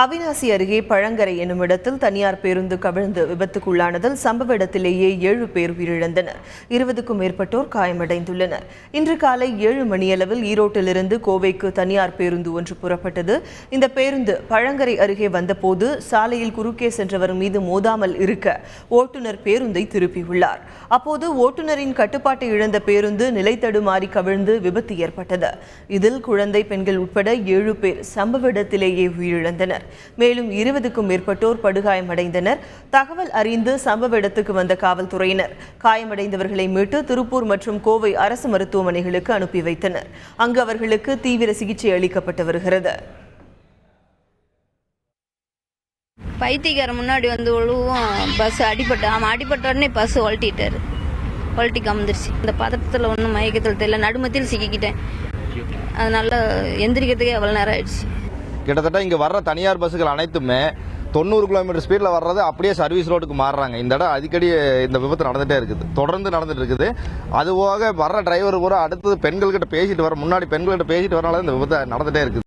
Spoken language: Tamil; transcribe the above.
அவிநாசி அருகே பழங்கரை என்னும் இடத்தில் தனியார் பேருந்து கவிழ்ந்து விபத்துக்குள்ளானதில் சம்பவ இடத்திலேயே 7 பேர் உயிரிழந்தனர். 20க்கும் மேற்பட்டோர் காயமடைந்துள்ளனர். இன்று காலை 7 மணியளவில் ஈரோட்டிலிருந்து கோவைக்கு தனியார் பேருந்து ஒன்று புறப்பட்டது. இந்த பேருந்து பழங்கரை அருகே வந்தபோது சாலையில் குறுக்கே சென்றவர் மீது மோதாமல் இருக்க ஓட்டுநர் பேருந்தை திருப்பியுள்ளார். அப்போது ஓட்டுநரின் கட்டுப்பாட்டை இழந்த பேருந்து நிலை தடுமாறி கவிழ்ந்து விபத்து ஏற்பட்டது. இதில் குழந்தை, பெண்கள் உட்பட 7 பேர் சம்பவ இடத்திலேயே உயிரிழந்தனர். மேலும் 20க்கும் மேற்பட்டோர் படுகாயமடைந்தனர். தகவல் அறிந்து சம்பவ இடத்துக்கு வந்த காவல்துறையினர் காயமடைந்தவர்களை மீட்டு திருப்பூர் மற்றும் கோவை அரசு மருத்துவமனைகளுக்கு அனுப்பி வைத்தனர். அங்கு அவர்களுக்கு தீவிர சிகிச்சை அளிக்கப்பட்டு வருகிறது. பைத்தியக்காரன் முன்னாடி வந்து ஒழுவும் பஸ் அவன் அடிபட்ட உடனே பஸ் ஒழட்டி கமந்துருச்சு. இந்த பதட்டத்தில் ஒன்றும் மயக்கத்தில் தெரியல, நடுமத்தில் சிக்கிக்கிட்டேன். அதனால எந்திரிக்கிறதுக்கே அவ்வளோ நேரம் ஆயிடுச்சு. கிட்டத்தட்ட இங்கே வர்ற தனியார் பஸ்ஸுகள் அனைத்துமே 90 கிலோமீட்டர் ஸ்பீடில் வர்றது அப்படியே சர்வீஸ் ரோடுக்கு மாறுறாங்க. இந்த இடம் அடிக்கடி இந்த விபத்து நடந்துகிட்டே இருக்குது, தொடர்ந்து நடந்துட்டு இருக்குது. அதுபோக வர்ற டிரைவர் பூரா அடுத்தது பெண்கள்கிட்ட பேசிட்டு வர, முன்னாடி பெண்கள்கிட்ட பேசிட்டு வரனால இந்த விபத்து நடந்துகிட்டே இருக்குது.